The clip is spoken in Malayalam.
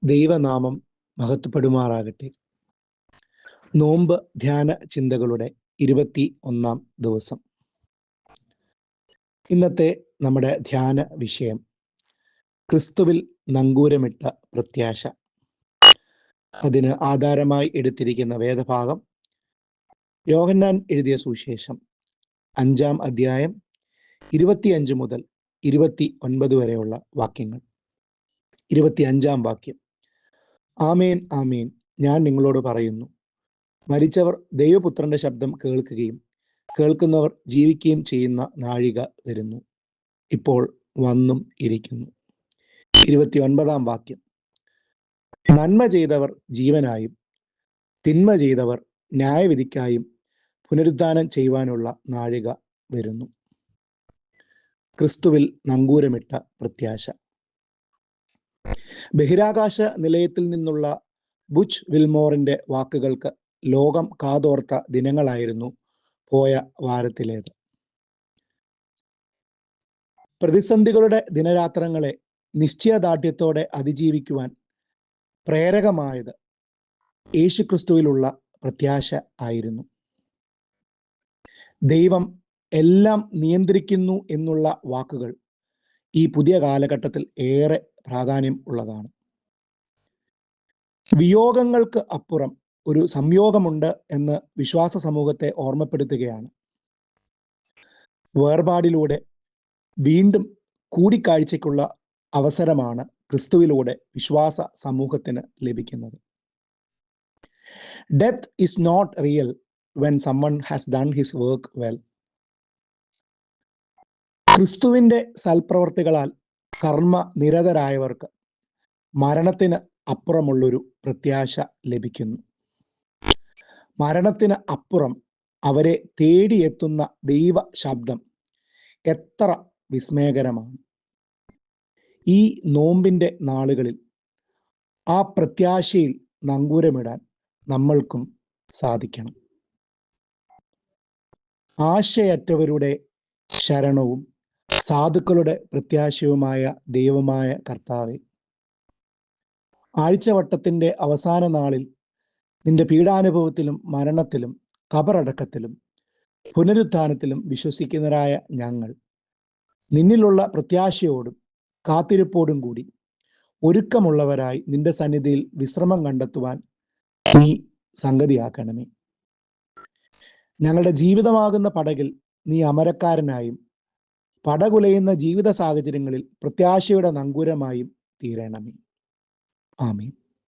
ദൈവനാമം മഹത്വപ്പെടുമാറാകട്ടെ. നോമ്പ് ധ്യാന ചിന്തകളുടെ 21 ദിവസം. ഇന്നത്തെ നമ്മുടെ ധ്യാന വിഷയം ക്രിസ്തുവിൽ നങ്കൂരമിട്ട പ്രത്യാശ. അതിന് ആധാരമായി എടുത്തിരിക്കുന്ന വേദഭാഗം യോഹന്നാൻ എഴുതിയ സുവിശേഷം 5-ാം അധ്യായം 25 മുതൽ 29 വരെയുള്ള വാക്യങ്ങൾ. 25-ാം വാക്യം: ആമേൻ ആമേൻ, ഞാൻ നിങ്ങളോട് പറയുന്നു, മരിച്ചവർ ദൈവപുത്രന്റെ ശബ്ദം കേൾക്കുകയും കേൾക്കുന്നവർ ജീവിക്കുകയും ചെയ്യുന്ന നാഴിക വരുന്നു, ഇപ്പോൾ വന്നും ഇരിക്കുന്നു. 29-ാം വാക്യം: നന്മ ചെയ്തവർ ജീവനായും തിന്മ ചെയ്തവർ ന്യായവിധിക്കായും പുനരുദ്ധാനം ചെയ്യുവാനുള്ള നാഴിക വരുന്നു. ക്രിസ്തുവിൽ നങ്കൂരമിട്ട പ്രത്യാശ. ബഹിരാകാശ നിലയത്തിൽ നിന്നുള്ള ബുച്ച് വിൽമോറിന്റെ വാക്കുകൾക്ക് ലോകം കാതോർത്ത ദിനങ്ങളായിരുന്നു പോയ വാരത്തിലേത്. പ്രതിസന്ധികളുടെ ദിനരാത്രങ്ങളെ നിശ്ചയദാർഢ്യത്തോടെ അതിജീവിക്കുവാൻ പ്രേരകമായത് യേശുക്രിസ്തുവിലുള്ള പ്രത്യാശ ആയിരുന്നു. ദൈവം എല്ലാം നിയന്ത്രിക്കുന്നു എന്നുള്ള വാക്കുകൾ ഈ പുതിയ കാലഘട്ടത്തിൽ ഏറെ പ്രാധാന്യം ഉള്ളതാണ്. വിയോഗങ്ങൾക്ക് അപ്പുറം ഒരു സംയോഗമുണ്ട് എന്ന് വിശ്വാസ സമൂഹത്തെ ഓർമ്മപ്പെടുത്തുകയാണ്. വേർപാടിലൂടെ വീണ്ടും കൂടിക്കാഴ്ചയ്ക്കുള്ള അവസരമാണ് ക്രിസ്തുവിലൂടെ വിശ്വാസ സമൂഹത്തിന് ലഭിക്കുന്നത്. Death is not real when someone has done his work well. ക്രിസ്തുവിന്റെ സൽപ്രവർത്തികളാൽ കർമ്മ നിരതരായവർക്ക് മരണത്തിന് അപ്പുറമുള്ളൊരു പ്രത്യാശ ലഭിക്കുന്നു. മരണത്തിന് അപ്പുറം അവരെ തേടിയെത്തുന്ന ദൈവ ശബ്ദം എത്ര വിസ്മയകരമാണ്. ഈ നോമ്പിന്റെ നാളുകളിൽ ആ പ്രത്യാശയിൽ നങ്കൂരമിടാൻ നമ്മൾക്കും സാധിക്കണം. ആശയറ്റവരുടെ ശരണവും സാധുക്കളുടെ പ്രത്യാശയുമായ ദൈവമായ കർത്താവേ, ആഴ്ചവട്ടത്തിന്റെ അവസാന നാളിൽ നിന്റെ പീഡാനുഭവത്തിലും മരണത്തിലും ഖബറടക്കത്തിലും പുനരുത്ഥാനത്തിലും വിശ്വസിക്കുന്നവരായ ഞങ്ങൾ നിന്നിലുള്ള പ്രത്യാശയോടും കാത്തിരിപ്പോടും കൂടി ഒരുക്കമുള്ളവരായി നിന്റെ സന്നിധിയിൽ വിശ്രമം കണ്ടെത്തുവാൻ നീ സംഗതിയാക്കണമേ. ഞങ്ങളുടെ ജീവിതമാകുന്ന പടകിൽ നീ അമരക്കാരനായും പടകുലയുന്ന ജീവിത സാഹചര്യങ്ങളിൽ പ്രത്യാശയുടെ നങ്കൂരമായും തീരണമേ. ആമേൻ.